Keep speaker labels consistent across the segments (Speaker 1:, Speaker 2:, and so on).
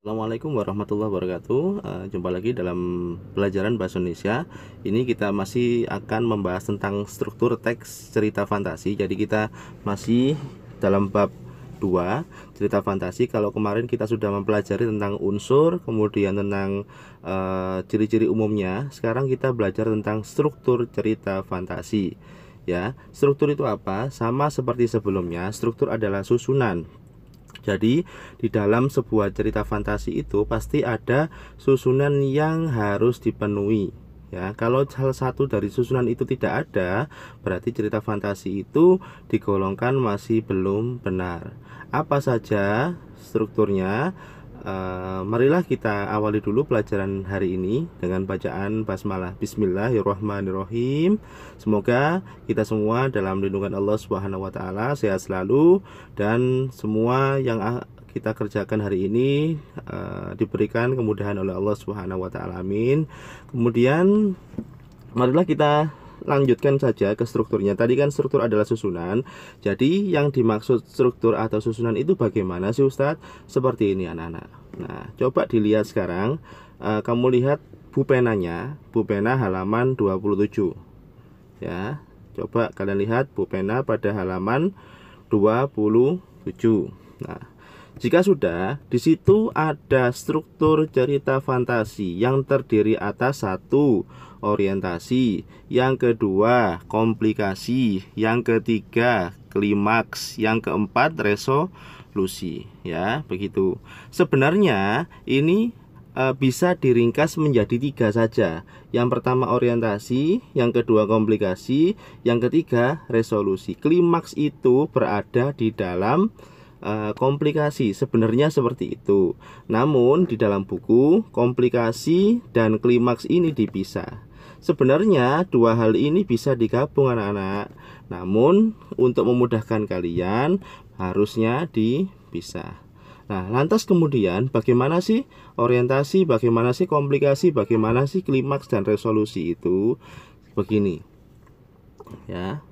Speaker 1: Assalamualaikum warahmatullahi wabarakatuh. Jumpa lagi dalam pelajaran bahasa Indonesia. Ini kita masih akan membahas tentang struktur teks cerita fantasi. Jadi kita masih dalam bab 2 cerita fantasi. Kalau kemarin kita sudah mempelajari tentang unsur, kemudian tentang ciri-ciri umumnya. Sekarang kita belajar tentang struktur cerita fantasi. Ya, struktur itu apa? Sama seperti sebelumnya, struktur adalah susunan. Jadi di dalam sebuah cerita fantasi itu pasti ada susunan yang harus dipenuhi. Ya, kalau salah satu dari susunan itu tidak ada, berarti cerita fantasi itu digolongkan masih belum benar. Apa saja strukturnya? Marilah kita awali dulu pelajaran hari ini dengan bacaan basmalah. Bismillahirrahmanirrahim. Semoga kita semua dalam lindungan Allah Subhanahu wa taala sehat selalu, dan semua yang kita kerjakan hari ini diberikan kemudahan oleh Allah Subhanahu wa taala. Amin. Kemudian marilah kita lanjutkan saja ke strukturnya. Tadi kan struktur adalah susunan. Jadi yang dimaksud struktur atau susunan itu bagaimana sih Ustadz? Seperti ini anak-anak. Nah, coba dilihat sekarang. Kamu lihat bupenanya, bupena halaman 27. Ya, coba kalian lihat bupena pada halaman 27. Nah, jika sudah, di situ ada struktur cerita fantasi yang terdiri atas satu, orientasi, yang kedua, komplikasi, yang ketiga, klimaks, yang keempat, resolusi. Ya, begitu. Sebenarnya ini bisa diringkas menjadi 3 saja. Yang pertama orientasi, yang kedua komplikasi, yang ketiga resolusi. Klimaks itu berada di dalam komplikasi, sebenarnya seperti itu. Namun di dalam buku komplikasi dan klimaks ini dipisah. Sebenarnya dua hal ini bisa digabung anak-anak. Namun untuk memudahkan kalian harusnya dipisah. Nah, lantas kemudian bagaimana sih orientasi, bagaimana sih komplikasi, bagaimana sih klimaks dan resolusi itu? Begini. Ya.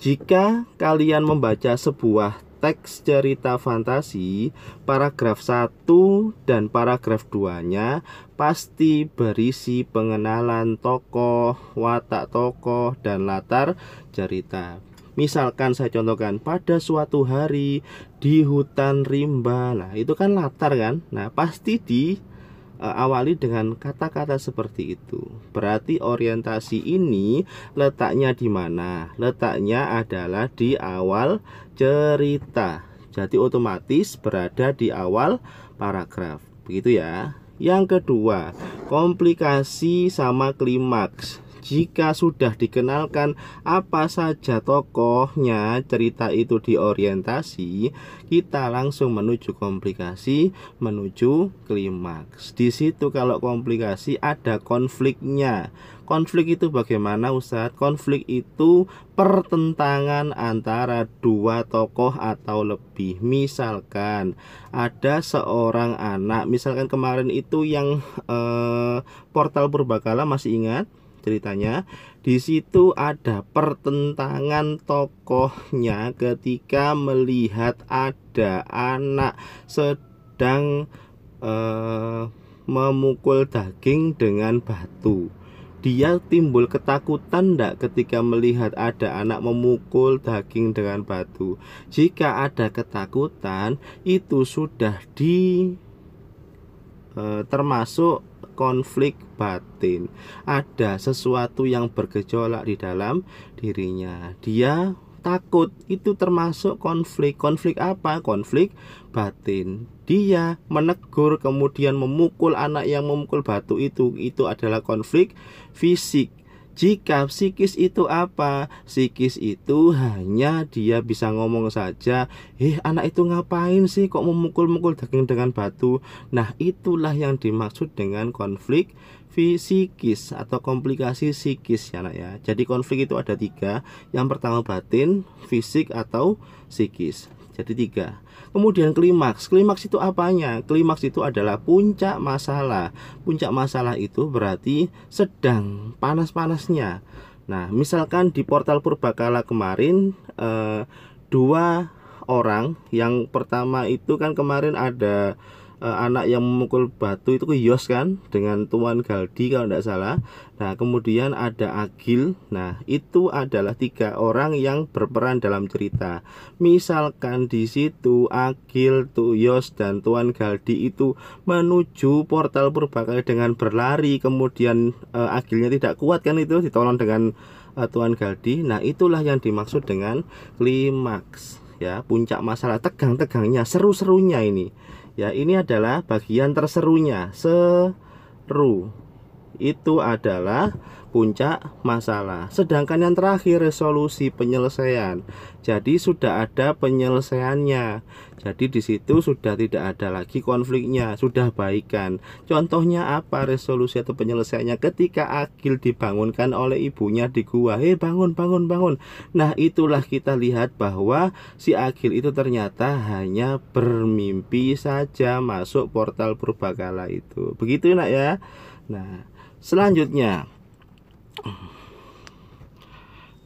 Speaker 1: Jika kalian membaca sebuah teks cerita fantasi, paragraf 1 dan paragraf 2-nya pasti berisi pengenalan tokoh, watak tokoh, dan latar cerita. Misalkan saya contohkan, pada suatu hari di hutan rimba. Nah, itu kan latar kan? Nah, pasti awali dengan kata-kata seperti itu. Berarti orientasi ini letaknya di mana? Letaknya adalah di awal cerita. Jadi otomatis berada di awal paragraf. Begitu ya. Yang kedua, komplikasi sama klimaks. Jika sudah dikenalkan apa saja tokohnya, cerita itu diorientasi, kita langsung menuju komplikasi, menuju klimaks. Di situ kalau komplikasi ada konfliknya. Konflik itu bagaimana Ustadz? Konflik itu pertentangan antara dua tokoh atau lebih. Misalkan ada seorang anak, misalkan kemarin itu yang portal Purbakala, masih ingat ceritanya? Di situ ada pertentangan tokohnya ketika melihat ada anak sedang memukul daging dengan batu. Dia timbul ketakutan enggak ketika melihat ada anak memukul daging dengan batu? Jika ada ketakutan, itu sudah termasuk konflik batin. Ada sesuatu yang bergejolak di dalam dirinya. Dia takut, itu termasuk konflik. Konflik apa? Konflik batin. Dia menegur kemudian memukul anak yang memukul batu itu adalah konflik fisik. Jika psikis itu apa? Psikis itu hanya dia bisa ngomong saja, anak itu ngapain sih kok memukul-mukul daging dengan batu? Nah, itulah yang dimaksud dengan konflik psikis atau komplikasi psikis ya anak ya. Jadi konflik itu ada 3. Yang pertama batin, fisik atau psikis. Jadi 3. Kemudian klimaks. Klimaks itu apanya? Klimaks itu adalah puncak masalah. Puncak masalah itu berarti sedang panas-panasnya. Nah, misalkan di portal Purbakala kemarin 2 orang. Yang pertama itu kan kemarin ada anak yang memukul batu itu ke Yos kan, dengan Tuan Galdi kalau tidak salah. Nah kemudian ada Agil. Nah itu adalah 3 orang yang berperan dalam cerita. Misalkan di situ Agil, Yos dan Tuan Galdi itu menuju portal purbakala dengan berlari, kemudian Agilnya tidak kuat kan, itu ditolong dengan Tuan Galdi. Nah itulah yang dimaksud dengan klimaks ya, puncak masalah, tegang-tegangnya, seru-serunya ini. Ya, ini adalah bagian terserunya. Seru itu adalah puncak masalah. Sedangkan yang terakhir resolusi, penyelesaian. Jadi sudah ada penyelesaiannya. Jadi di situ sudah tidak ada lagi konfliknya, sudah baikan. Contohnya apa resolusi atau penyelesaiannya? Ketika Agil dibangunkan oleh ibunya di gua, bangun, bangun, bangun. Nah itulah kita lihat bahwa si Agil itu ternyata hanya bermimpi saja masuk portal purbakala itu. Begitu nak ya. Nah selanjutnya,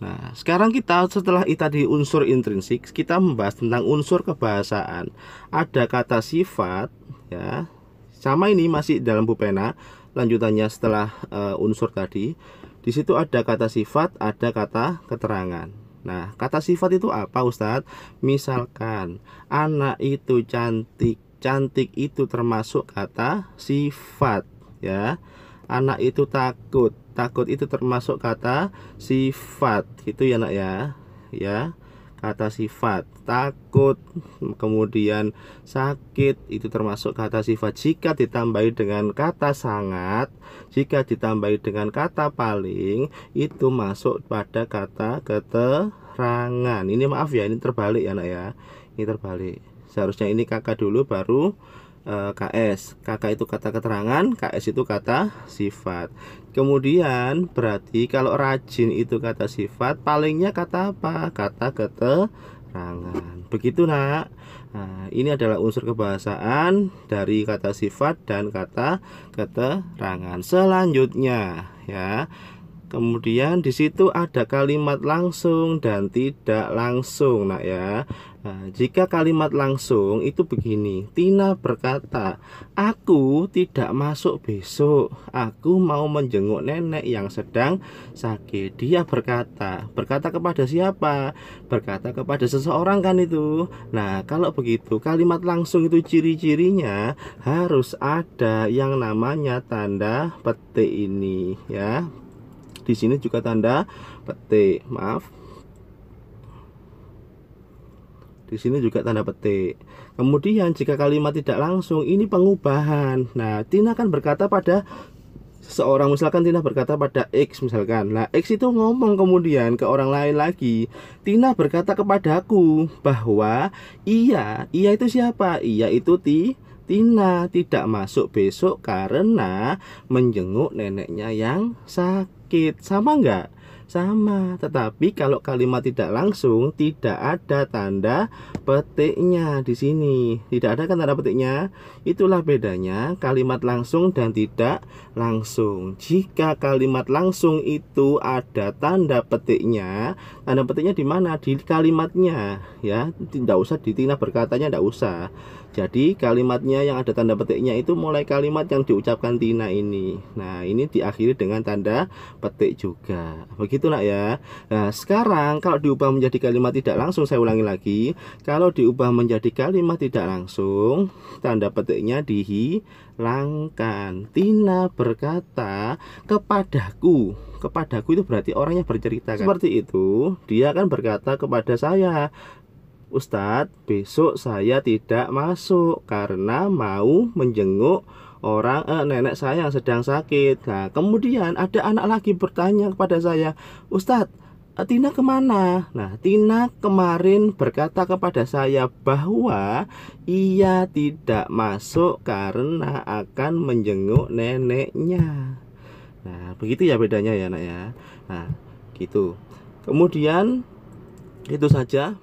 Speaker 1: nah sekarang kita setelah itu tadi unsur intrinsik, kita membahas tentang unsur kebahasaan. Ada kata sifat ya, sama ini masih dalam pupena, lanjutannya setelah unsur tadi. Di situ ada kata sifat, ada kata keterangan. Nah kata sifat itu apa Ustadz? Misalkan anak itu cantik, cantik itu termasuk kata sifat ya. Anak itu takut, takut itu termasuk kata sifat. Itu ya nak ya. Ya, kata sifat. Takut, kemudian sakit itu termasuk kata sifat. Jika ditambahi dengan kata sangat, jika ditambahi dengan kata paling, itu masuk pada kata keterangan. Ini maaf ya, ini terbalik ya nak ya. Ini terbalik. Seharusnya ini kakak dulu baru KS. KK itu kata keterangan, KS itu kata sifat. Kemudian berarti kalau rajin itu kata sifat, palingnya kata apa? Kata keterangan. Begitu nak. Nah, ini adalah unsur kebahasaan dari kata sifat dan kata keterangan. Selanjutnya ya. Kemudian di situ ada kalimat langsung dan tidak langsung, nak ya. Nah, jika kalimat langsung itu begini. Tina berkata, aku tidak masuk besok. Aku mau menjenguk nenek yang sedang sakit. Dia berkata kepada siapa? Berkata kepada seseorang kan itu. Nah, kalau begitu kalimat langsung itu ciri-cirinya harus ada yang namanya tanda petik ini ya. Di sini juga tanda petik, maaf. Di sini juga tanda petik. Kemudian jika kalimat tidak langsung, ini pengubahan. Nah, Tina kan berkata pada seseorang, misalkan Tina berkata pada X misalkan. Nah, X itu ngomong kemudian ke orang lain lagi. Tina berkata kepadaku bahwa iya itu siapa? Iya itu Tina tidak masuk besok karena menjenguk neneknya yang sakit. Sama enggak? Sama, tetapi kalau kalimat tidak langsung tidak ada tanda petiknya di sini. Tidak ada kan tanda petiknya. Itulah bedanya kalimat langsung dan tidak langsung. Jika kalimat langsung itu ada tanda petiknya di mana? Di kalimatnya ya. Tidak usah di Tina berkatanya, tidak usah. Jadi kalimatnya yang ada tanda petiknya itu mulai kalimat yang diucapkan Tina ini. Nah, ini diakhiri dengan tanda petik juga. Begitu nak ya. Nah, sekarang kalau diubah menjadi kalimat tidak langsung, saya ulangi lagi. Kalau diubah menjadi kalimat tidak langsung, tanda petiknya dihilangkan. Tina berkata kepadaku. Kepadaku itu berarti orang yang bercerita kan? Seperti itu, dia akan berkata kepada saya, Ustadz, besok saya tidak masuk karena mau menjenguk orang nenek saya yang sedang sakit. Nah, kemudian ada anak lagi bertanya kepada saya, Ustadz, Tina kemana? Nah, Tina kemarin berkata kepada saya bahwa ia tidak masuk karena akan menjenguk neneknya. Nah, begitu ya bedanya ya nak ya. Nah, gitu. Kemudian itu saja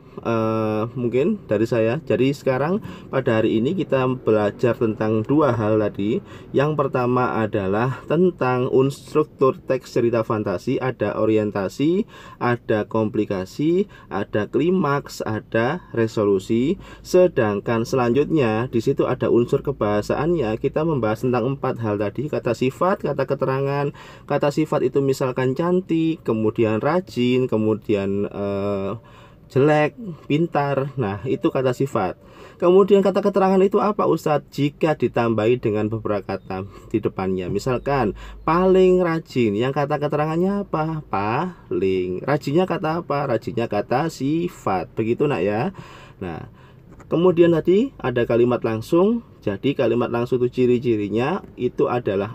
Speaker 1: mungkin dari saya. Jadi sekarang pada hari ini kita belajar tentang dua hal tadi. Yang pertama adalah tentang struktur teks cerita fantasi. Ada orientasi, ada komplikasi, ada klimaks, ada resolusi. Sedangkan selanjutnya di situ ada unsur kebahasaannya. Kita membahas tentang 4 hal tadi: kata sifat, kata keterangan. Kata sifat itu misalkan cantik, kemudian rajin, kemudian jelek, pintar. Nah, itu kata sifat. Kemudian kata keterangan itu apa, Ustadz? Jika ditambahi dengan beberapa kata di depannya. Misalkan paling rajin, yang kata keterangannya apa? Paling. Rajinnya kata apa? Rajinnya kata sifat. Begitu nak ya. Nah, kemudian tadi ada kalimat langsung. Jadi kalimat langsung itu ciri-cirinya itu adalah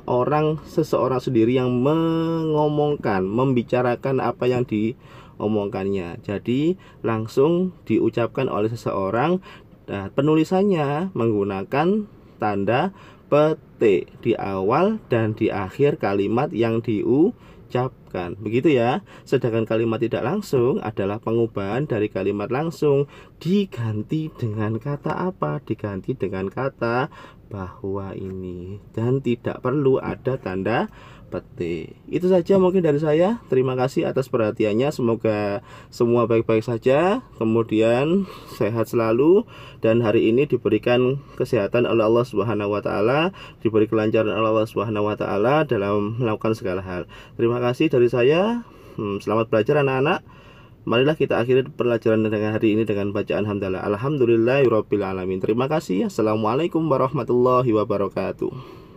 Speaker 1: seseorang sendiri yang mengomongkan, membicarakan apa yang diomongkannya. Jadi langsung diucapkan oleh seseorang. Nah, penulisannya menggunakan tanda petik di awal dan di akhir kalimat yang diucapkan. Begitu ya. Sedangkan kalimat tidak langsung adalah pengubahan dari kalimat langsung, diganti dengan kata apa? Diganti dengan kata bahwa ini, dan tidak perlu ada tanda petik. Itu saja mungkin dari saya. Terima kasih atas perhatiannya. Semoga semua baik-baik saja, kemudian sehat selalu, dan hari ini diberikan kesehatan oleh Allah Subhanahu wa taala, diberi kelancaran oleh Allah Subhanahu wa taala dalam melakukan segala hal. Terima kasih dari saya. Selamat belajar anak-anak. Marilah kita akhiri pelajaran dengan hari ini dengan bacaan hamdalah. Alhamdulillahirabbil alamin. Terima kasih. Assalamualaikum warahmatullahi wabarakatuh.